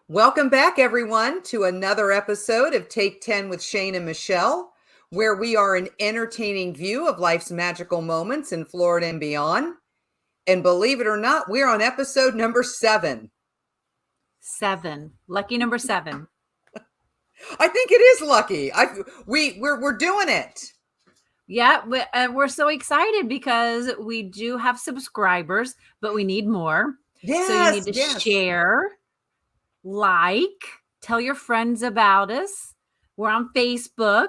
Welcome back, everyone, to another episode of Take 10 with Shane and Michelle, where we are an entertaining view of life's magical moments in Florida and beyond. And believe it or not, we're on episode number 7. 7. Lucky number 7. I think it is lucky. We're doing it. Yeah, we're so excited because we do have subscribers, but we need more. Yes, so you need to share, tell your friends about us. We're on Facebook.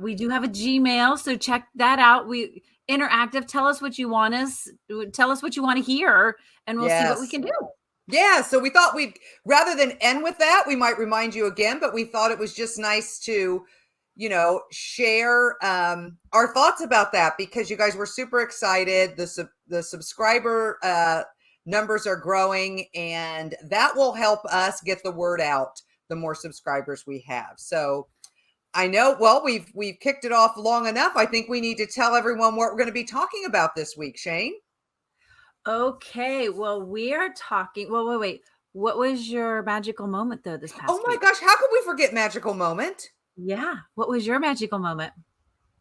We do have a Gmail, so check that out. We interactive. Tell us what you want to hear, and we'll see what we can do. Yeah, so we thought rather than end with that, we might remind you again, but we thought it was just nice to, share our thoughts about that because you guys were super excited. The subscriber numbers are growing, and that will help us get the word out the more subscribers we have. So I know, well, we've kicked it off long enough. I think we need to tell everyone what we're going to be talking about this week, Shane. Okay, well, we are talking. Well, wait. What was your magical moment, though, this past week? Oh, my gosh. How could we forget magical moment? Yeah. What was your magical moment?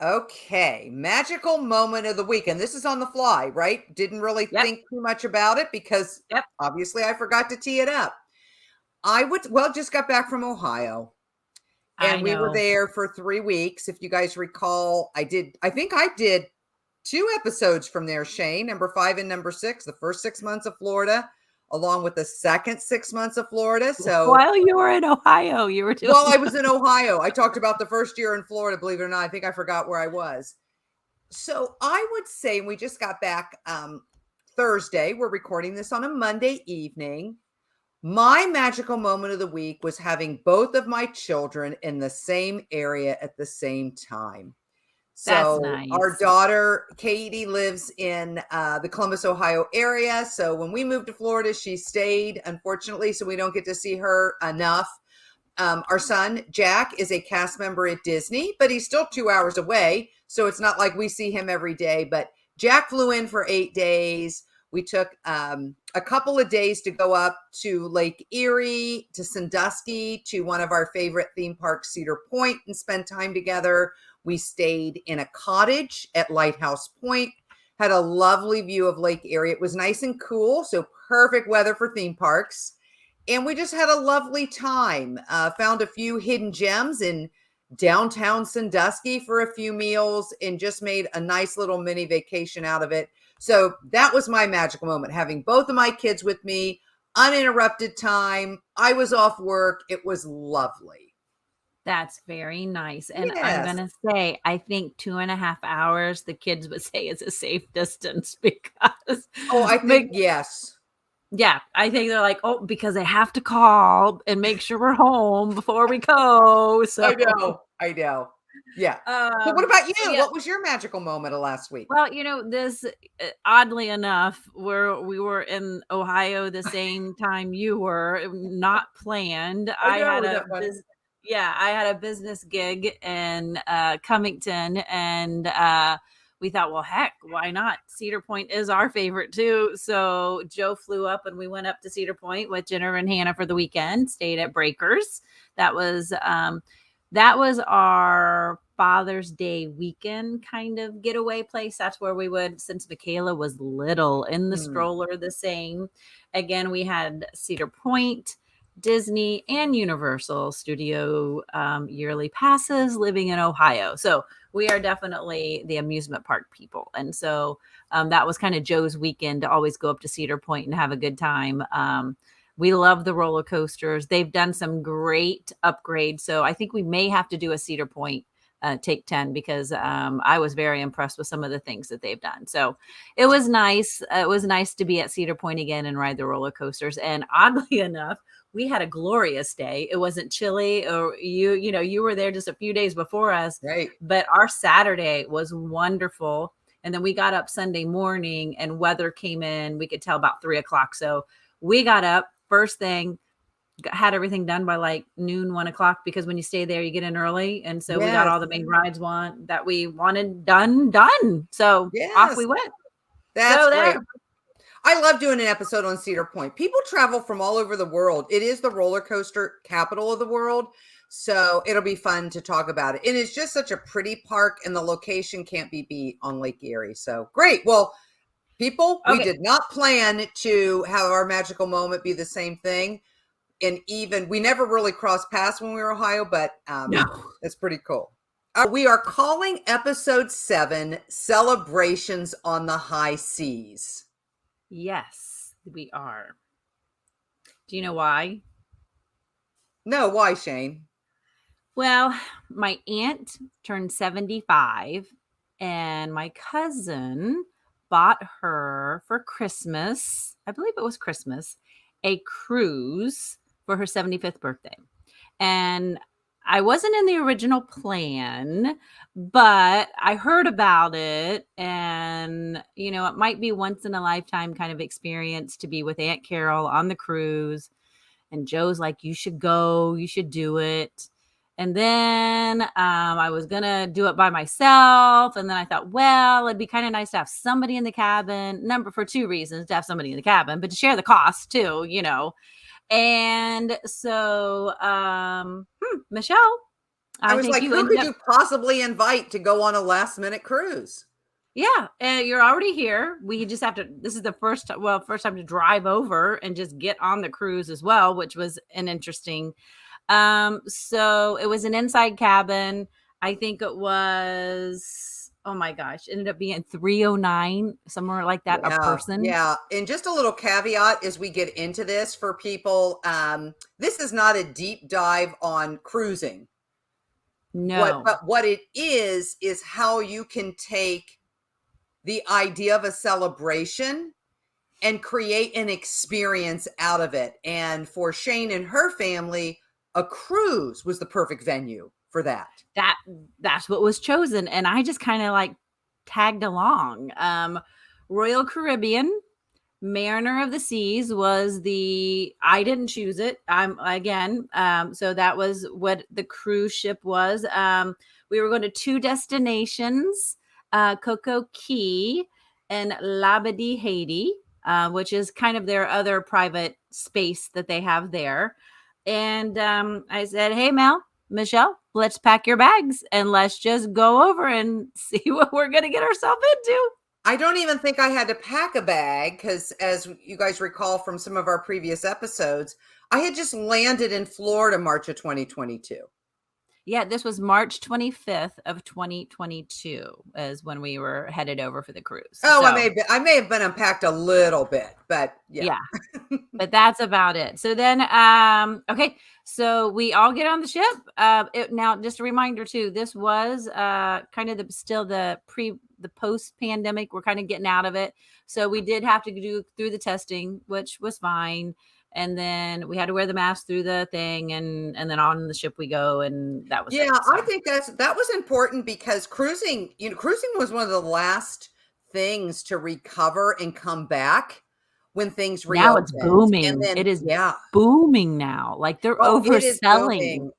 Okay. Magical moment of the week. And this is on the fly, right? Didn't really think too much about it because obviously I forgot to tee it up. Just got back from Ohio. And we were there for 3 weeks. If you guys recall, I think I did 2 episodes from there, Shane, number 5 and number 6, the first 6 months of Florida, along with the second 6 months of Florida. So while you were in Ohio, you were doing. While I was in Ohio, I talked about the first year in Florida. Believe it or not, I think I forgot where I was. So I would say we just got back Thursday. We're recording this on a Monday evening. My magical moment of the week was having both of my children in the same area at the same time. So nice. Our daughter, Katie, lives in the Columbus, Ohio area. So when we moved to Florida, she stayed, unfortunately, so we don't get to see her enough. Our son, Jack, is a cast member at Disney, but he's still 2 hours away. So it's not like we see him every day. But Jack flew in for 8 days. We took a couple of days to go up to Lake Erie, to Sandusky, to one of our favorite theme parks, Cedar Point, and spend time together. We stayed in a cottage at Lighthouse Point, had a lovely view of Lake Erie. It was nice and cool, so perfect weather for theme parks. And we just had a lovely time. Found a few hidden gems in downtown Sandusky for a few meals and just made a nice little mini vacation out of it. So that was my magical moment, having both of my kids with me, uninterrupted time. I was off work. It was lovely. That's very nice. And I'm going to say, I think 2.5 hours, the kids would say is a safe distance because. Oh, I think, yes. Yeah. I think they're like, because they have to call and make sure we're home before we go. So I know. Yeah. So what about you? So what was your magical moment of last week? Well, this, oddly enough, we were in Ohio the same time you were, not planned. I had a business gig in Cummington, and we thought, well, heck, why not? Cedar Point is our favorite too. So Joe flew up and we went up to Cedar Point with Jennifer and Hannah for the weekend, stayed at Breakers. That was our Father's Day weekend kind of getaway place. That's where we would, since Michaela was little, in the stroller, the same. Again, we had Cedar Point, Disney, and Universal Studio yearly passes living in Ohio. So we are definitely the amusement park people. And so that was kind of Joe's weekend to always go up to Cedar Point and have a good time. We love the roller coasters. They've done some great upgrades. So I think we may have to do a Cedar Point Take 10 because I was very impressed with some of the things that they've done. So it was nice. It was nice to be at Cedar Point again and ride the roller coasters. And oddly enough, we had a glorious day. It wasn't chilly, or you were there just a few days before us, right? But our Saturday was wonderful. And then we got up Sunday morning and weather came in. We could tell about 3:00. So we got up first thing, had everything done by like noon, 1:00, because when you stay there, you get in early. And so we got all the main rides that we wanted done. So off we went. That's great. I love doing an episode on Cedar Point. People travel from all over the world. It is the roller coaster capital of the world. So it'll be fun to talk about it. And it's just such a pretty park, and the location can't be beat on Lake Erie. So great. Well, people, we did not plan to have our magical moment be the same thing. And even we never really crossed paths when we were in Ohio, but No. it's pretty cool. We are calling episode 7 Celebrations on the High Seas. Yes, we are. Do you know why? No, why, Shane? Well, my aunt turned 75, and my cousin bought her for Christmas, I believe it was Christmas, a cruise for her 75th birthday. And I wasn't in the original plan, but I heard about it, and it might be once in a lifetime kind of experience to be with Aunt Carol on the cruise. And Joe's like, you should go, you should do it. And then I was going to do it by myself. And then I thought, well, it'd be kind of nice to have somebody in the cabin. For 2 reasons: to have somebody in the cabin, but to share the cost too, And so, Michelle, I was like, who could you possibly invite to go on a last minute cruise? Yeah, and you're already here. We just have to. This is the first time to drive over and just get on the cruise as well, which was an interesting. So it was an inside cabin. I think it was. Oh my gosh, ended up being $309, somewhere like that, a person. Yeah. And just a little caveat as we get into this for people, this is not a deep dive on cruising. No. But what it is how you can take the idea of a celebration and create an experience out of it. And for Shane and her family, a cruise was the perfect venue for that. That's what was chosen. And I just kind of like tagged along. Royal Caribbean, Mariner of the Seas was I didn't choose it. So that was what the cruise ship was. We were going to 2 destinations, Coco Cay and Labadee, Haiti, which is kind of their other private space that they have there. And I said, hey, Michelle, let's pack your bags and let's just go over and see what we're going to get ourselves into. I don't even think I had to pack a bag because, as you guys recall from some of our previous episodes, I had just landed in Florida March of 2022. Yeah, this was March 25th of 2022 is when we were headed over for the cruise. Oh, so, I may have been unpacked a little bit, but yeah. But that's about it. So then, so we all get on the ship. Now, just a reminder too, this was kind of the post pandemic. We're kind of getting out of it, so we did have to do through the testing, which was fine. And then we had to wear the mask through the thing, and then on the ship we go, and that was it. So. I think that was important because cruising was one of the last things to recover and come back when things reopened. Now it's booming. And then, it is booming now. Like they're overselling.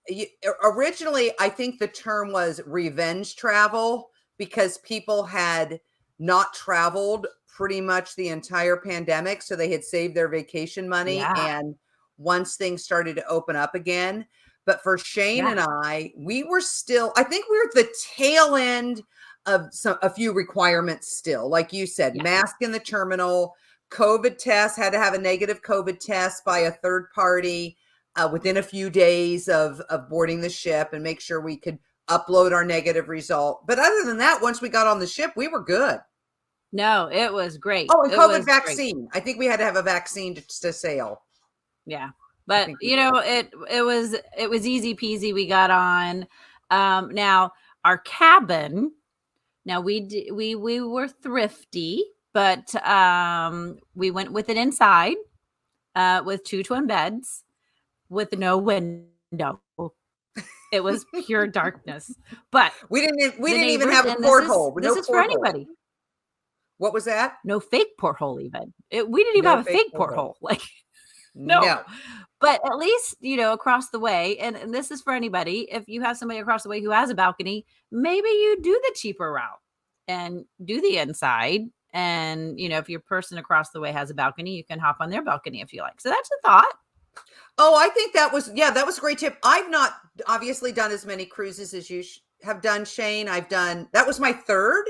Originally, I think the term was revenge travel because people had not traveled pretty much the entire pandemic. So they had saved their vacation money. Yeah. And once things started to open up again. But for Shane and I, we were still, I think we were at the tail end of a few requirements still. Like you said, mask in the terminal, COVID test, had to have a negative COVID test by a third party within a few days of boarding the ship, and make sure we could upload our negative result. But other than that, once we got on the ship, we were good. No, it was great. Oh, and COVID vaccine. Great. I think we had to have a vaccine to sail. Yeah. But it was easy peasy. We got on. Now our cabin, we were thrifty, but we went with it inside with 2 twin beds with no window. It was pure darkness. But we didn't even have a porthole. This is for anybody. What was that? No fake porthole even. We didn't even have a fake porthole. Like no. But at least, across the way, and this is for anybody, if you have somebody across the way who has a balcony, maybe you do the cheaper route and do the inside And, if your person across the way has a balcony, you can hop on their balcony if you like. So that's a thought. Oh, I think that was a great tip. I've not obviously done as many cruises as you have done, Shane. That was my third.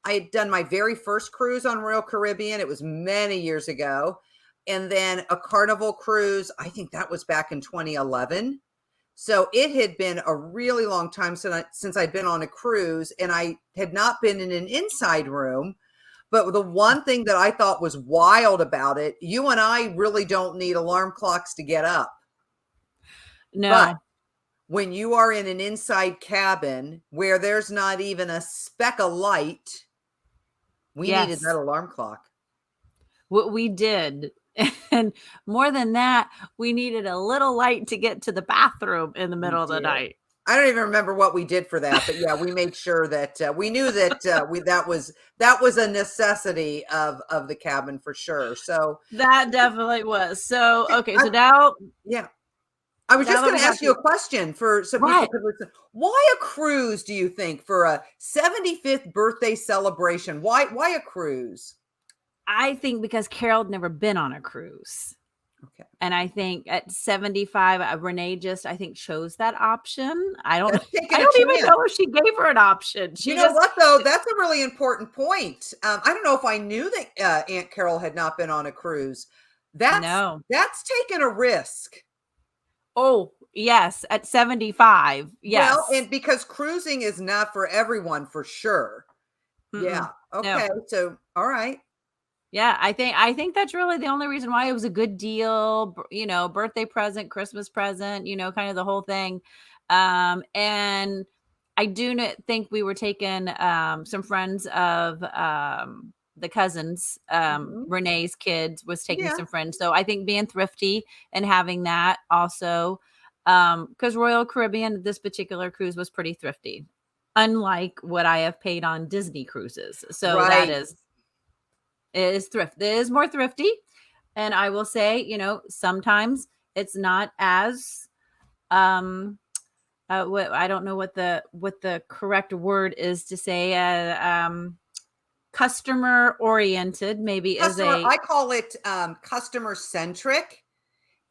I had done my very first cruise on Royal Caribbean. It was many years ago. And then a Carnival cruise, I think that was back in 2011. So it had been a really long time since I'd been on a cruise, and I had not been in an inside room. But the one thing that I thought was wild about it, you and I really don't need alarm clocks to get up. No. But when you are in an inside cabin where there's not even a speck of light, we needed that alarm clock. What we did. And more than that, we needed a little light to get to the bathroom in the middle of the night. I don't even remember what we did for that, but yeah, we made sure that we knew that that was a necessity of the cabin for sure. So that definitely was. So okay, so now, I was just going to ask you a question for some people could listen. Why a cruise? Do you think for a 75th birthday celebration? Why a cruise? I think because Carol had never been on a cruise. Okay. And I think at 75, Renee I think chose that option. I don't even know if she gave her an option. You know what though? That's a really important point. I don't know if I knew that Aunt Carol had not been on a cruise. That's taken a risk. Oh, yes. At 75. Yes. Well, and because cruising is not for everyone for sure. Mm-mm. Yeah. Okay. No. So, all right. Yeah, I think that's really the only reason why it was a good deal, birthday present, Christmas present, kind of the whole thing. And I do think we were taking some friends of the cousins, Renee's kids was taking some friends. So I think being thrifty and having that also, because Royal Caribbean, this particular cruise was pretty thrifty, unlike what I have paid on Disney cruises. So that is thrift. It is more thrifty. And I will say, sometimes it's not as, I don't know what the correct word is to say, customer oriented, maybe I call it, customer centric.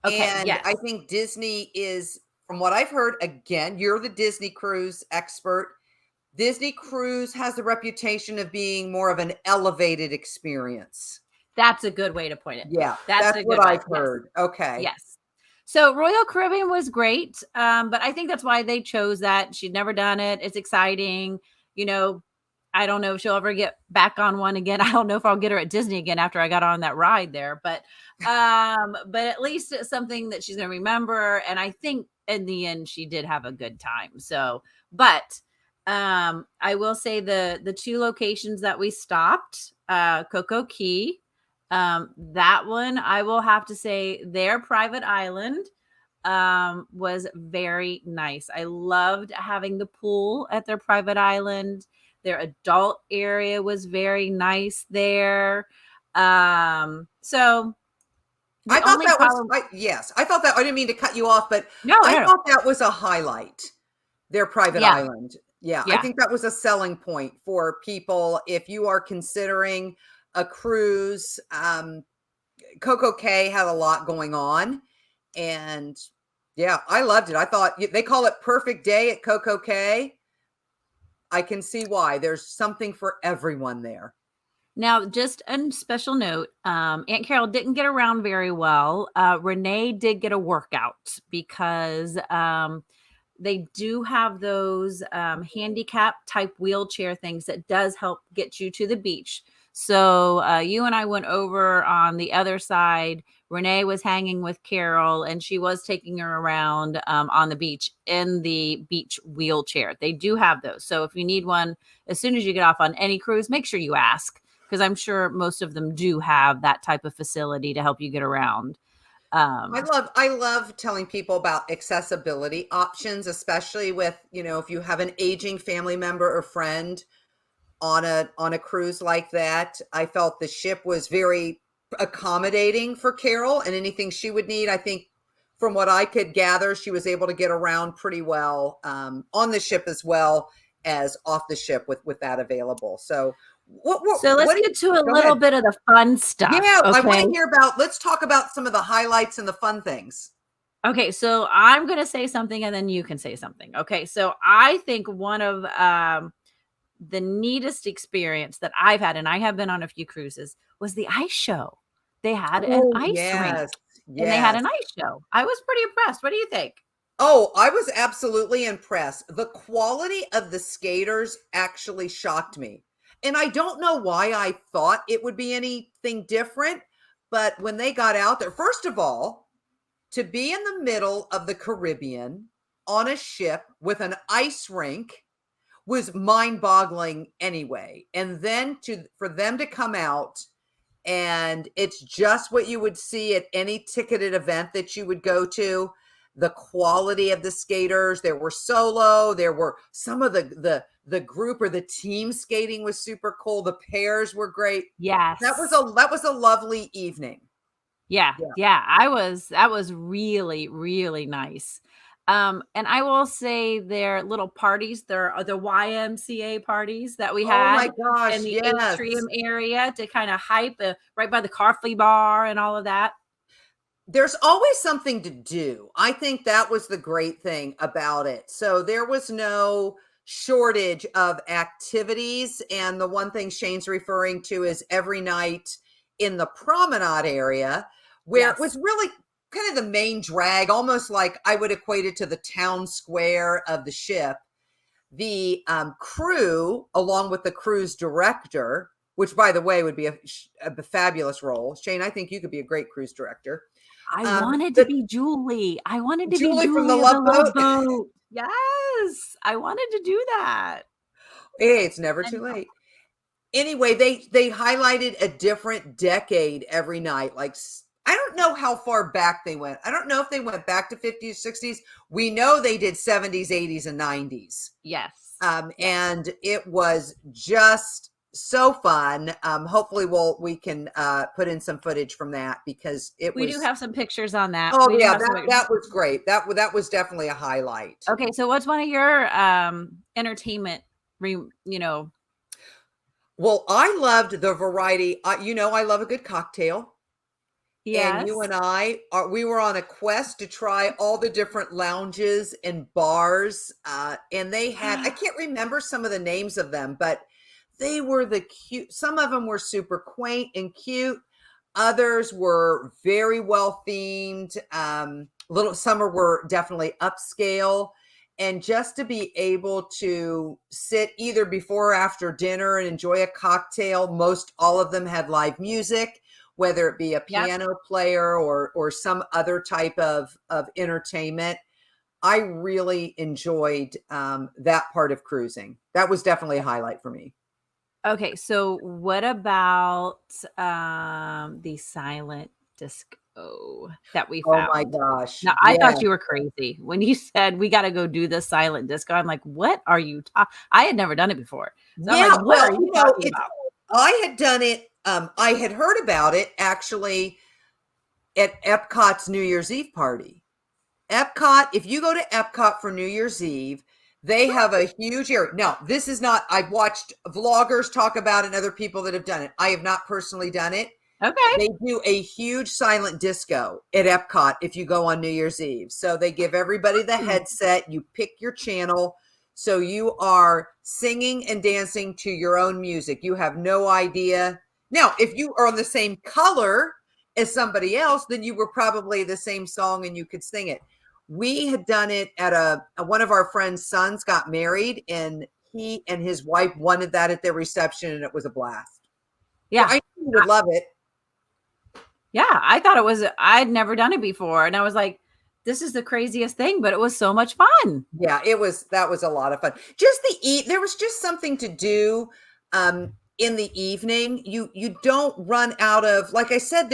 Okay. And I think Disney is, from what I've heard, again, you're the Disney cruise expert. Disney cruise has the reputation of being more of an elevated experience. That's a good way to point it. Yeah, that's what I've heard. Yes. Okay. Yes. So Royal Caribbean was great, but I think that's why they chose that. She'd never done it. It's exciting. I don't know if she'll ever get back on one again. I don't know if I'll get her at Disney again after I got on that ride there, but at least it's something that she's going to remember. And I think in the end, she did have a good time. So, but I will say the two locations that we stopped, Coco Cay, that one, I will have to say their private island was very nice. I loved having the pool at their private island. Their adult area was very nice there. So I thought that was, I thought that, I didn't mean to cut you off, but I thought that was a highlight, their private island. Yeah, I think that was a selling point for people. If you are considering a cruise, Coco Cay had a lot going on, and I loved it. I thought they call it perfect day at Coco Cay. I can see why. There's something for everyone there. Now, just a special note, Aunt Carol didn't get around very well. Renee did get a workout because they do have those handicap type wheelchair things that does help get you to the beach. So you and I went over on the other side. Renee was hanging with Carol, and she was taking her around on the beach in the beach wheelchair. They do have those. So if you need one, as soon as you get off on any cruise, make sure you ask, because I'm sure most of them do have that type of facility to help you get around. I love telling people about accessibility options, especially with, if you have an aging family member or friend on a cruise like that. I felt the ship was very accommodating for Carol, and anything she would need. I think from what I could gather, she was able to get around pretty well on the ship as well as off the ship with that available. So So let's do you, get to a go little ahead. bit of the fun stuff. Yeah, I want Okay. to hear about, let's talk about some of the highlights and the fun things. Okay, so I'm gonna say something and then you can say something. Okay, so I think one of the neatest experience that I've had, and I have been on a few cruises, was the ice show. They had an Oh, ice rink yes. and they had Yes. an ice show. I was pretty impressed. What do you think? Oh, I was absolutely impressed. The quality of the skaters actually shocked me. And I don't know why I thought it would be anything different, but when they got out there, first of all, to be in the middle of the Caribbean on a ship with an ice rink was mind-boggling anyway. And then for them to come out, and it's just what you would see at any ticketed event that you would go to. The quality of the skaters, there were solo, there were some of the group or the team skating was super cool. The pairs were great. Yes. That was a lovely evening. Yeah, Yeah. yeah, that was really, really nice. And I will say their little parties, there are the YMCA parties that we Oh my had in gosh, the yes. atrium area to kind of hype right by the coffee bar and all of that. There's always something to do. I think that was the great thing about it. So there was no shortage of activities. And the one thing Shane's referring to is every night in the promenade area, where it was Yes. really kind of the main drag, almost like I would equate it to the town square of the ship. The crew, along with the cruise director, which by the way would be a fabulous role. Shane, I think you could be a great cruise director. I wanted to The be Julie. I wanted to be Julie from the Julie of the Love Love Boat. Boat. Yes, I wanted to do that. Hey, it's never And too late. Anyway, they highlighted a different decade every night. Like I don't know how far back they went. I don't know if they went back to 50s, 60s. We know they did 70s, 80s, and 90s. yes. Yes. And it was just so fun. Hopefully we can put in some footage from that because it We do was. have some pictures on that. Oh We do yeah, have some that was great. That was definitely a highlight. Okay, so what's one of your entertainment Well, I loved the variety. I love a good cocktail. And you Yes. and we were on a quest to try all the different lounges and bars. And they had, I can't remember some of the names of them, but they were the cute. Some of them were super quaint and cute. Others were very well themed. Some were definitely upscale. And just to be able to sit either before or after dinner and enjoy a cocktail, most all of them had live music, whether it be a Yep. piano player or some other type of entertainment. I really enjoyed that part of cruising. That was definitely a highlight for me. Okay, so what about the silent disco that we Oh my found? gosh. Now, I Yeah. thought you were crazy when you said we got to go do the silent disco. I'm like, what are you I had never done it before. So I'm Yeah. like, what Well, are you talking about? I had done it. I had heard about it actually at Epcot's New Year's Eve party. Epcot, if you go to Epcot for New Year's Eve, they have a huge area. Now, this is not, I've watched vloggers talk about it and other people that have done it. I have not personally done it. Okay. They do a huge silent disco at Epcot if you go on New Year's Eve. So they give everybody the headset, you pick your channel. So you are singing and dancing to your own music. You have no idea. Now, if you are on the same color as somebody else, then you were probably the same song and you could sing it. We had done it at one of our friends' sons got married, and he and his wife wanted that at their reception, and it was a blast. So Yeah. I knew you would love it. Yeah, I thought I'd never done it before. And I was like, this is the craziest thing, but it was so much fun. Yeah, that was a lot of fun. There was just something to do in the evening. You don't run out of, like I said,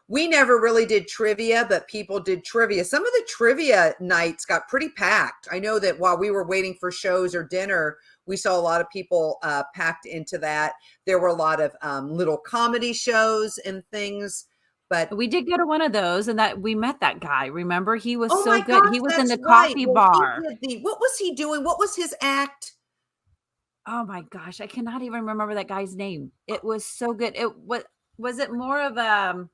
we never really did trivia, but people did trivia. Some of the trivia nights got pretty packed. I know that while we were waiting for shows or dinner, we saw a lot of people packed into that. There were a lot of little comedy shows and things. But we did go to one of those, and that we met that guy. Remember, he was oh so my good. gosh, He was in that's the right. coffee Well, bar. what was he doing? What was his act? Oh my gosh, I cannot even remember that guy's name. It was so good. Was it more of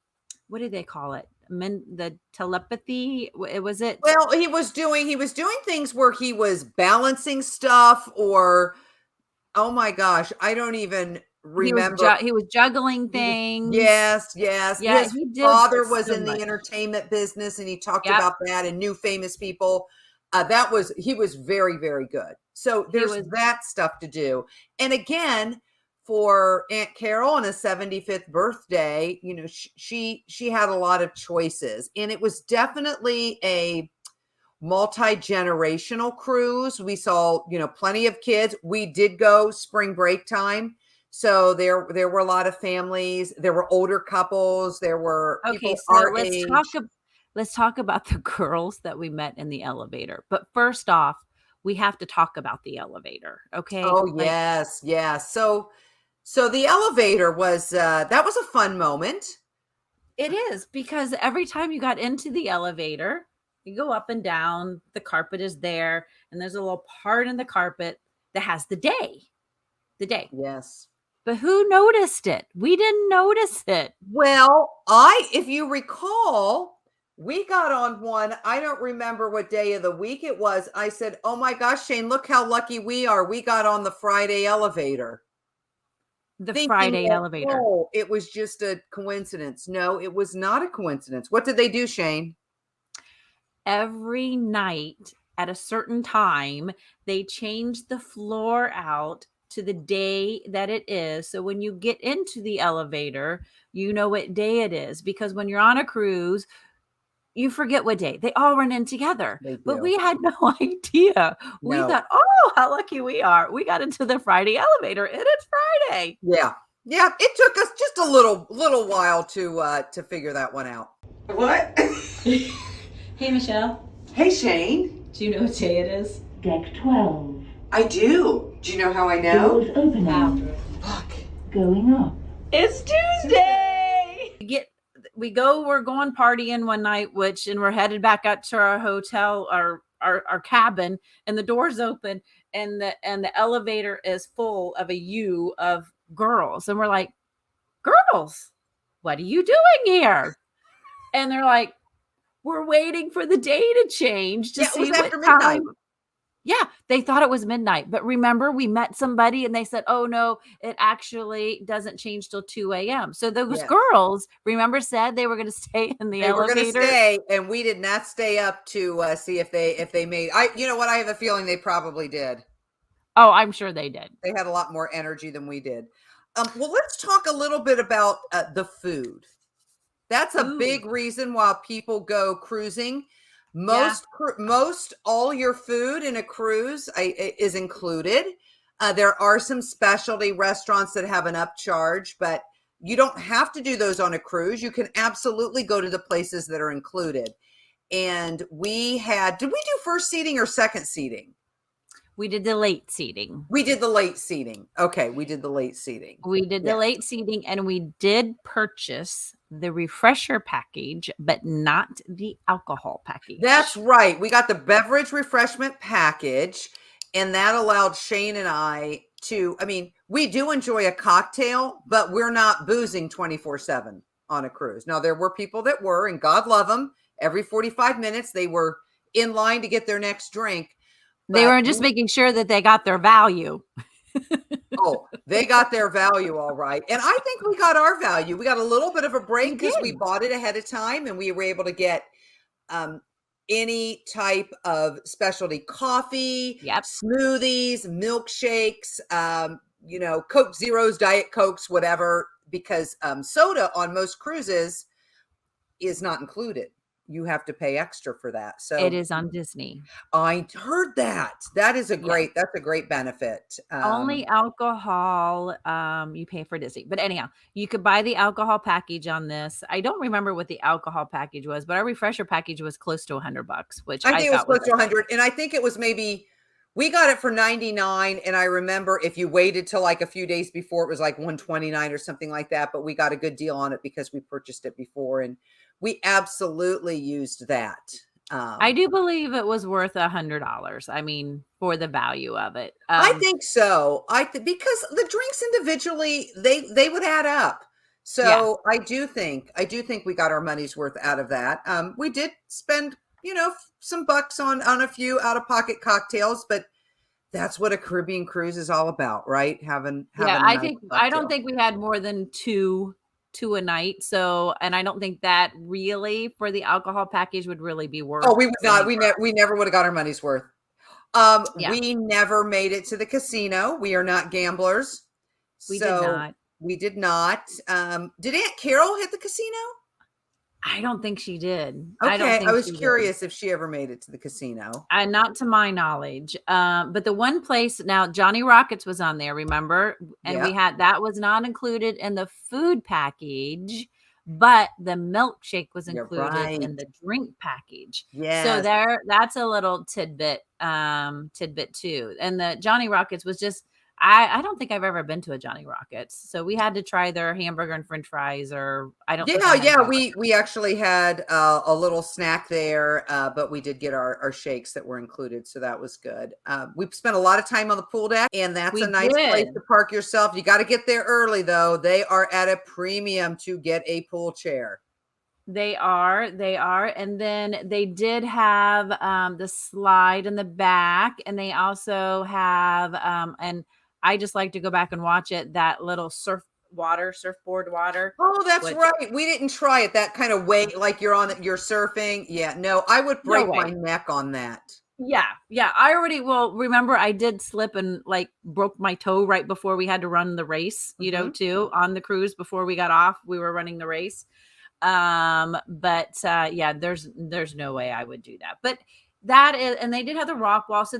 what do they call it? The telepathy? Was it? Well, he was doing things where he was balancing stuff, or oh my gosh, I don't even remember. He was juggling He was things. yes, yes. Yeah, His he did father was so in the much. entertainment business, and he talked Yep, about that and knew famous people. He was very, very good. So he there's was. that stuff to do. And again, for Aunt Carol on a 75th birthday, she had a lot of choices, and it was definitely a multi-generational cruise. We saw, plenty of kids. We did go spring break time. So there were a lot of families, there were older couples, there were Okay, people so our age. let's talk about the girls that we met in the elevator. But first off, we have to talk about the elevator, okay? Oh Like, yes, yes. So the elevator was that was a fun moment. it is because every time you got into the elevator, you go up and down, the carpet is there, and there's a little part in the carpet that has the day. The day. Yes. But who noticed it? We didn't notice it. Well, if you recall, we got on one. I don't remember what day of the week it was. I said, "Oh my gosh, Shane, look how lucky we are. We got on the Friday elevator." The Thinking Friday that, elevator. oh, it was just a coincidence. No, it was not a coincidence. What did they do, Shane? Every night at a certain time, they change the floor out to the day that it is. So when you get into the elevator, you know what day it is because when you're on a cruise, you forget what day. They all run in together. They But do. we had no idea. We No. thought, "Oh, how lucky we are. We got into the Friday elevator and it's Friday." Yeah. Yeah, it took us just a little while to figure that one out. What? Hey, Michelle. Hey, Shane. Do you know what day it is? Deck 12. I do. Do you know how I know? Doors opening. How? Look. Going up. It's Tuesday. We're going partying one night, and we're headed back up to our hotel, our cabin, and the doors open, and the elevator is full of a U of girls, and we're like, "Girls, what are you doing here?" And they're like, "We're waiting for the day to change to Yeah, it was see what after midnight. time." Yeah, they thought it was midnight, but remember, we met somebody and they said, "Oh, no, it actually doesn't change till 2 AM." So those Yes. girls, remember, said they were gonna stay in the They were going to elevator? stay, and we did not stay up to see if they made. You know what? I have a feeling they probably did. Oh, I'm sure they did. They had a lot more energy than we did. Well, let's talk a little bit about the food. That's a Food. big reason why people go cruising. Yeah. Most all your food in a cruise is included. There are some specialty restaurants that have an upcharge, but you don't have to do those on a cruise. You can absolutely go to the places that are included. And did we do first seating or second seating? We did the late seating. We did the late seating. Okay, we did the late seating. We did the Yeah. late seating, and we did purchase the refresher package, but not the alcohol package. That's right. We got the beverage refreshment package, and that allowed Shane and I we do enjoy a cocktail, but we're not boozing 24/7 on a cruise. Now, there were people that were, and God love them. Every 45 minutes, they were in line to get their next drink. They But were just making sure that they got their value. they got their value all right. And I think we got our value. We got a little bit of a break because we did. bought it ahead of time, and we were able to get any type of specialty coffee, Yep. smoothies, milkshakes, Coke Zeros, Diet Cokes, whatever, because soda on most cruises is not included. You have to pay extra for that. It So is on Disney. I heard that. That's a Yeah. great benefit. Only alcohol, you pay for Disney. But anyhow, you could buy the alcohol package on this. I don't remember what the alcohol package was, but our refresher package was close to $100, which I I think it was thought was close to 100, and I think it was maybe we got it for 99, and I remember if you waited till like a few days before, it was like 129 or something like that, but we got a good deal on it because we purchased it before, and we absolutely used that. I do believe it was worth $100. I mean, for the value of it. I think so. Because the drinks individually, they would add up. Yeah. So I do think we got our money's worth out of that. We did spend, some bucks on a few out of pocket cocktails, but that's what a Caribbean cruise is all about, right? Having Yeah, a nice I don't cocktail. think we had more than two a night. So, and I don't think that really for the alcohol package would really be worth. Oh, we would not. money We never would have got our money's worth. Yeah. We never made it to the casino. We are not gamblers. We did not. We did not. Did Aunt Carol hit the casino? I don't think she did. Okay, I was she did. curious if she ever made it to the casino. Not to my knowledge. But the one place now, Johnny Rockets was on there, remember? And we had that was not included in the food package, but the milkshake was included in the drink package. Yeah. So that's a little tidbit too. And the Johnny Rockets was just I don't think I've ever been to a Johnny Rockets. So we had to try their hamburger and french fries, or I don't we actually had a little snack there, but we did get our shakes that were included, so that was good. We spent a lot of time on the pool deck, and that's a nice place to park yourself. You got to get there early though. They are at a premium to get a pool chair. They are. And then they did have the slide in the back, and they also have and I just like to go back and watch it, that little surfboard water. Oh, that's right. We didn't try it. That kind of weight, like you're surfing. Yeah, no, I would break my neck on that. Yeah. I already remember I did slip and like broke my toe right before we had to run the race, too, on the cruise before we got off. We were running the race. But there's no way I would do that. But that is, and they did have the rock wall. So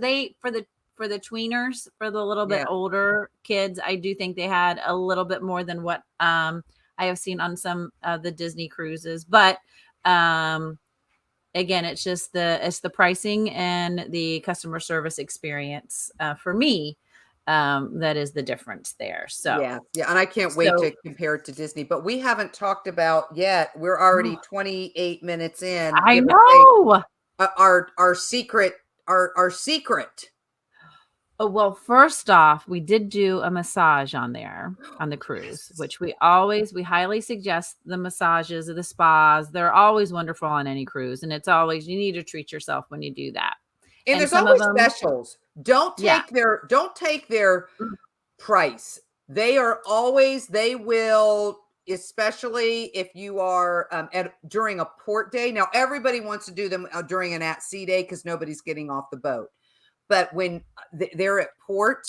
for the tweeners, for the little bit older kids, I do think they had a little bit more than what I have seen on some of the Disney cruises. But again, it's just the pricing and the customer service experience for me. That is the difference there. So yeah, and I can't wait to compare it to Disney. But we haven't talked about yet. We're already 28 minutes in. I know our secret. Oh, well, first off, we did do a massage on there on the cruise, which we highly suggest the massages or the spas. They're always wonderful on any cruise. And it's always, you need to treat yourself when you do that. And there's always specials. Don't take their price. They will, especially if you are during a port day. Now, everybody wants to do them during an at-sea day because nobody's getting off the boat. But when they're at port,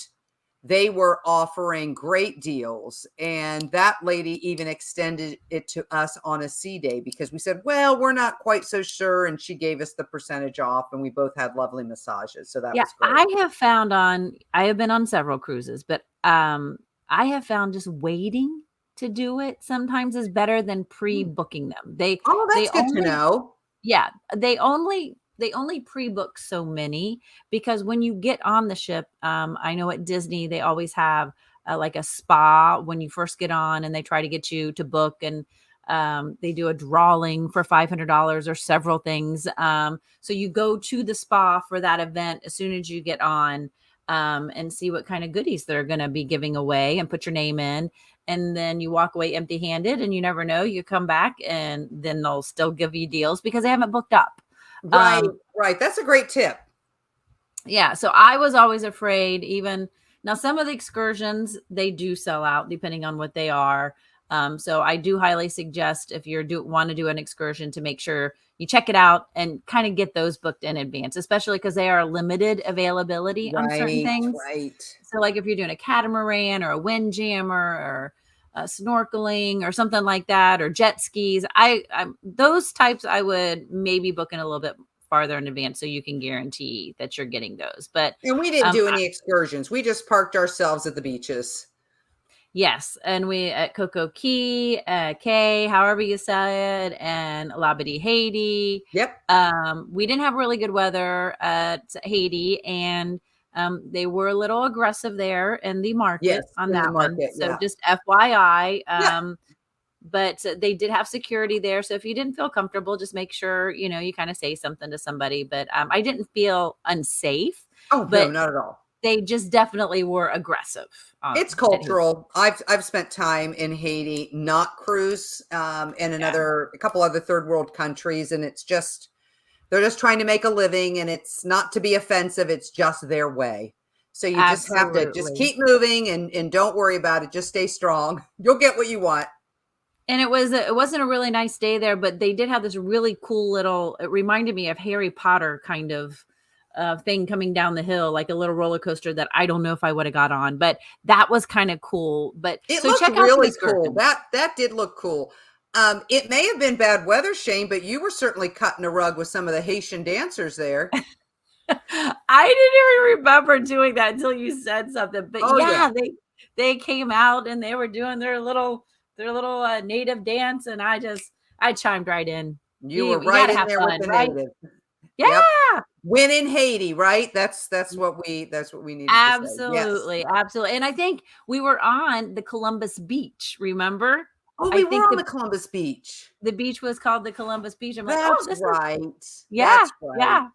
they were offering great deals. And that lady even extended it to us on a sea day because we said, well, we're not quite so sure. And she gave us the percentage off, and we both had lovely massages. So that was great. I have been on several cruises, but I have found just waiting to do it sometimes is better than pre-booking them. That's good to know. Yeah. They only pre-book so many because when you get on the ship, I know at Disney, they always have like a spa when you first get on, and they try to get you to book, and they do a drawing for $500 or several things. So you go to the spa for that event as soon as you get on, and see what kind of goodies they're going to be giving away and put your name in. And then you walk away empty handed, and you never know, you come back and then they'll still give you deals because they haven't booked up. Right. That's a great tip. Yeah. So I was always afraid, even now, some of the excursions, they do sell out depending on what they are. So I do highly suggest if you want to do an excursion to make sure you check it out and kind of get those booked in advance, especially because they are limited availability on certain things. Right. So like if you're doing a catamaran or a windjammer or snorkeling or something like that, or jet skis, those types I would maybe book in a little bit farther in advance so you can guarantee that you're getting those. And we didn't do any excursions. We just parked ourselves at the beaches. Yes, and we at Coco Cay, however you say it, and Labadee, Haiti. Yep. We didn't have really good weather at Haiti, and they were a little aggressive there in the market on that one. So just FYI, but they did have security there. So if you didn't feel comfortable, just make sure, you kind of say something to somebody. But I didn't feel unsafe, Oh, no, but not at all. they just definitely were aggressive. It's at Haiti. cultural. I've spent time in Haiti, not cruise, and a couple other third world countries, and it's just they're just trying to make a living, and it's not to be offensive. It's just their way. So you just have to just Absolutely. keep moving and don't worry about it. Just stay strong. You'll get what you want. And it wasn't a really nice day there, but they did have this really cool little, it reminded me of Harry Potter kind of thing coming down the hill, like a little roller coaster that I don't know if I would have got on, but that was kind of cool. But It so looked check out really the cool. excursions. That did look cool. It may have been bad weather, Shane, but you were certainly cutting a rug with some of the Haitian dancers there. I didn't even remember doing that until you said something. But Oh yeah. they came out and they were doing their little native dance, and I chimed right in. You were You right gotta in have there with fun, the right? native. Yeah. Yep. Win in Haiti, right? That's what we needed to say. Yes. Absolutely, absolutely. And I think we were on the Columbus Beach, remember? Oh, I we were think on the Columbus Beach. the beach was called the Columbus Beach. I'm like, "Oh, That's this is." right. Yeah, That's right. yeah.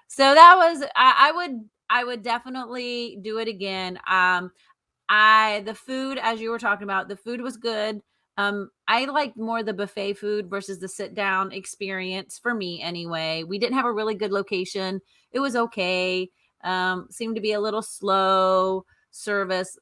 So that was I would definitely do it again. The food, as you were talking about, the food was good. I liked more the buffet food versus the sit down experience for me anyway. We didn't have a really good location. It was okay. Seemed to be a little slow service.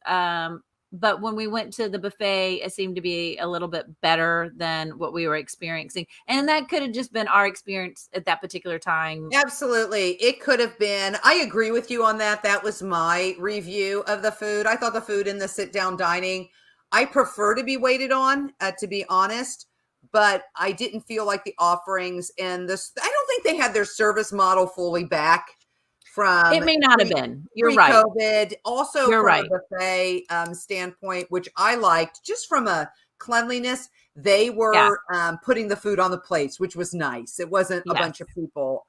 But when we went to the buffet, it seemed to be a little bit better than what we were experiencing. And that could have just been our experience at that particular time. Absolutely. It could have been. I agree with you on that. That was my review of the food. I thought the food in the sit down dining, I prefer to be waited on, to be honest, but I didn't feel like the offerings and this, I don't think they had their service model fully back from It may not have been. You're right. pre-COVID. Also You're from right. a buffet standpoint, which I liked just from a cleanliness, they were putting the food on the plates, which was nice. It wasn't a bunch of people.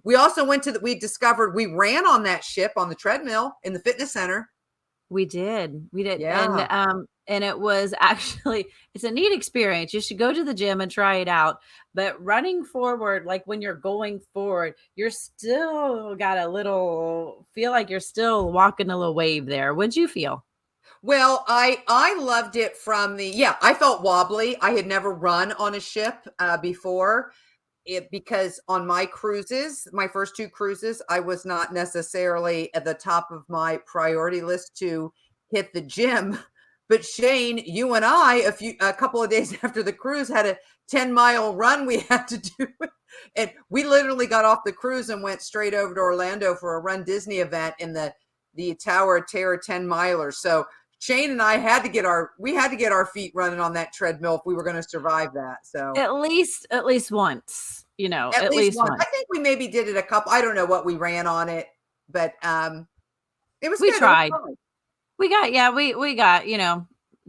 We also went to we discovered we ran on that ship on the treadmill in the fitness center. We did. Yeah. And it was actually, it's a neat experience. You should go to the gym and try it out. But running forward, like when you're going forward, you're still got feel like you're still walking a little wave there. What'd you feel? Well, I loved it from I felt wobbly. I had never run on a ship before. Because on my cruises, my first two cruises, I was not necessarily at the top of my priority list to hit the gym. But Shane, you and I, a couple of days after the cruise, had a 10-mile run we had to do. And we literally got off the cruise and went straight over to Orlando for a Run Disney event in the Tower of Terror 10-miler. So Shane and I had to get our feet running on that treadmill if we were going to survive that. So At least once, at least once. I think we maybe did it a couple. I don't know what we ran on it, but it was. We good. tried. It was fun. We got,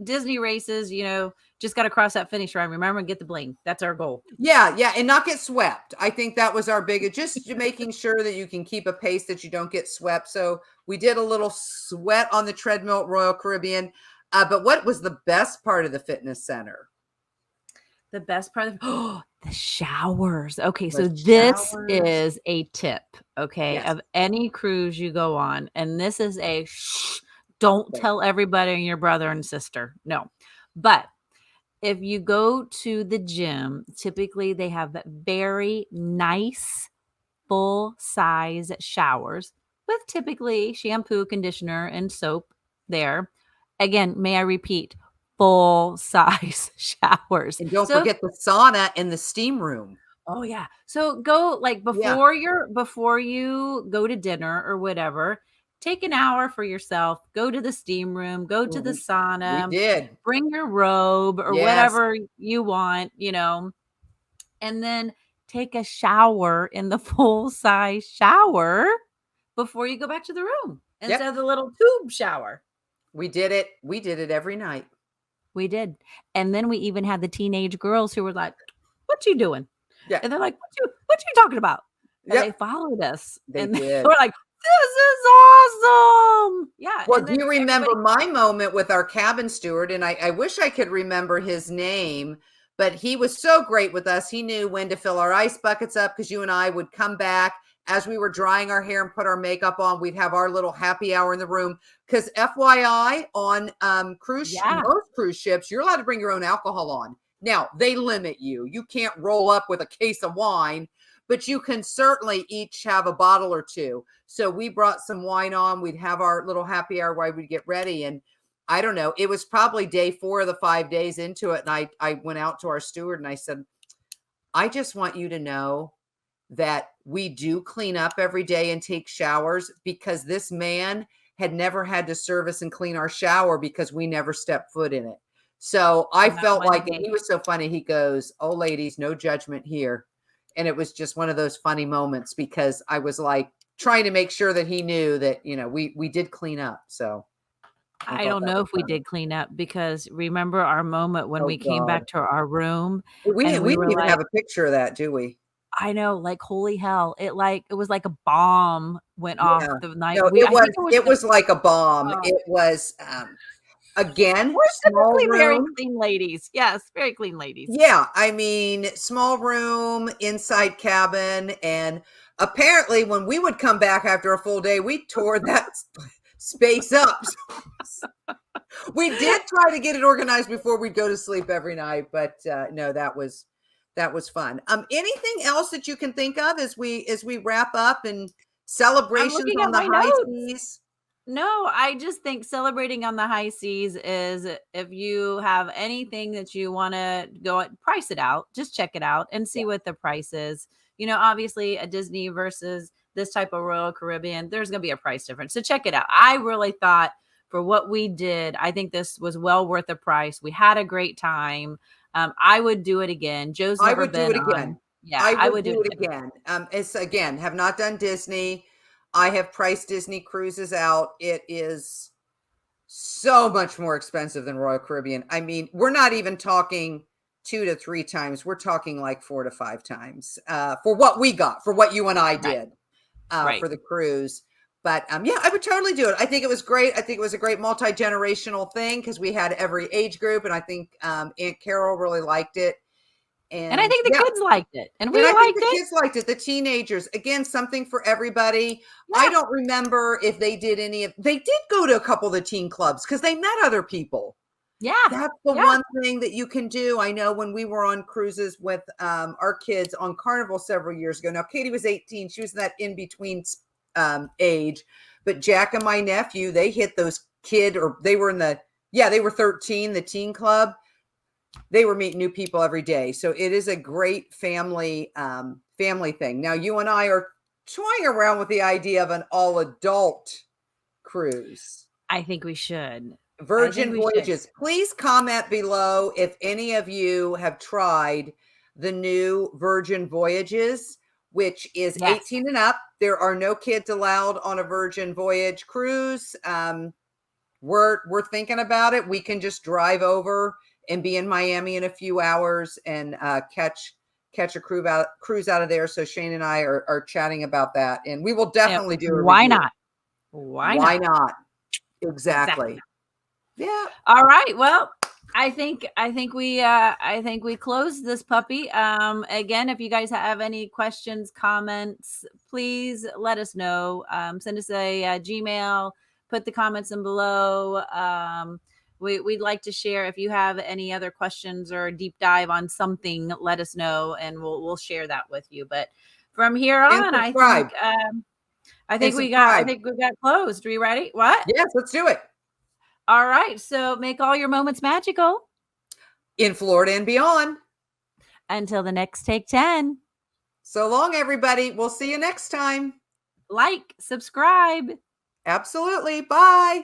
Disney races, just got to cross that finish line. Remember, and get the bling. That's our goal. Yeah, and not get swept. I think that was our biggest, just making sure that you can keep a pace that you don't get swept. So we did a little sweat on the treadmill at Royal Caribbean. But what was the best part of the fitness center? The best part of the showers. Okay, so this is a tip, okay, of any cruise you go on, and this is a don't tell everybody and your brother and sister. No. But if you go to the gym, typically they have very nice full-size showers with typically shampoo, conditioner, and soap there. Again, may I repeat, full-size showers. And don't forget the sauna and the steam room. Oh yeah. So go before you go to dinner or whatever, take an hour for yourself, go to the steam room, go to the sauna. We did. Bring your robe or whatever you want, and then take a shower in the full-size shower before you go back to the room instead of the little tube shower. We did it. We did it every night. We did. And then we even had the teenage girls who were like, "What you doing?" Yeah. And they're like, what you talking about? And they followed us. They and did. We're like, this is awesome. Yeah. Well, And do then you remember everybody, my moment with our cabin steward? And I wish I could remember his name, but he was so great with us. He knew when to fill our ice buckets up because you and I would come back as we were drying our hair and put our makeup on. We'd have our little happy hour in the room. Because FYI, on yeah. most cruise ships, you're allowed to bring your own alcohol on. Now, they limit you. You can't roll up with a case of wine, but you can certainly each have a bottle or two. So we brought some wine on. We'd have our little happy hour while we'd get ready. And I don't know, it was probably day 4 of the 5 days into it. And I went out to our steward and I said, I just want you to know that we do clean up every day and take showers, because this man had never had to service and clean our shower because we never stepped foot in it. So I felt like, and he was so funny. He goes, "Oh, ladies, no judgment here." And it was just one of those funny moments because I was like trying to make sure that he knew that, you know, we did clean up. So I don't know if we did clean up, because remember our moment when Oh, we came God. back to our room We and didn't, we we were didn't even like, have a picture of that, do we? I know, like, holy hell. It was like a bomb went off Yeah. the night No, I think it was it was like a bomb. uh, It was, again, we're small typically very room. clean ladies. Yes, very clean ladies. Yeah, I mean, small room, inside cabin, and apparently when we would come back after a full day, we tore that space up. We did try to get it organized before we'd go to sleep every night, but no, that was fun. Anything else that you can think of as we wrap up and I'm celebrations looking on at the my high notes. seas? No, I just think celebrating on the high seas is, if you have anything that you want to go price it out, just check it out and see what the price is. You know, obviously a Disney versus this type of Royal Caribbean, there's going to be a price difference. So check it out. I really thought for what we did, I think this was well worth the price. We had a great time. I would do it again. Joe's I never would do been it again. on. Yeah, I I would would do do it it again. again. It's again, have not done Disney. I have priced Disney cruises out. It is so much more expensive than Royal Caribbean. I mean, we're not even talking 2 to 3 times. We're talking like 4 to 5 times for what we got, for what you and I did Right. for the cruise. But yeah, I would totally do it. I think it was great. I think it was a great multi-generational thing because we had every age group, and I think Aunt Carol really liked it. And I And think the yeah, kids liked it. And we and I think liked the it. kids liked it. The teenagers, again, something for everybody. Yeah. I don't remember if they did they did go to a couple of the teen clubs because they met other people. Yeah. That's the one thing that you can do. I know when we were on cruises with our kids on Carnival several years ago. Now, Katie was 18. She was in that in-between age. But Jack and my nephew, they hit those they were 13, the teen club. They were meeting new people every day. So it is a great family thing. Now, you and I are toying around with the idea of an all-adult cruise. I think we should. Virgin Voyages. Please comment below if any of you have tried the new Virgin Voyages, which is 18 and up. There are no kids allowed on a Virgin Voyage cruise. We're thinking about it. We can just drive over and be in Miami in a few hours and catch a cruise out of there. So Shane and I are chatting about that, and we will definitely do a Why review. not? Why not? Exactly. Yeah. All right. Well, I think we closed this puppy. Again, if you guys have any questions, comments, please let us know. Send us a Gmail. Put the comments in below. We'd like to share. If you have any other questions or deep dive on something, let us know, and we'll share that with you. But from here on, I think we got closed. Are you ready? What? Yes, let's do it. All right. So make all your moments magical in Florida and beyond. Until the next Take 10. So long, everybody. We'll see you next time. Like, subscribe. Absolutely. Bye.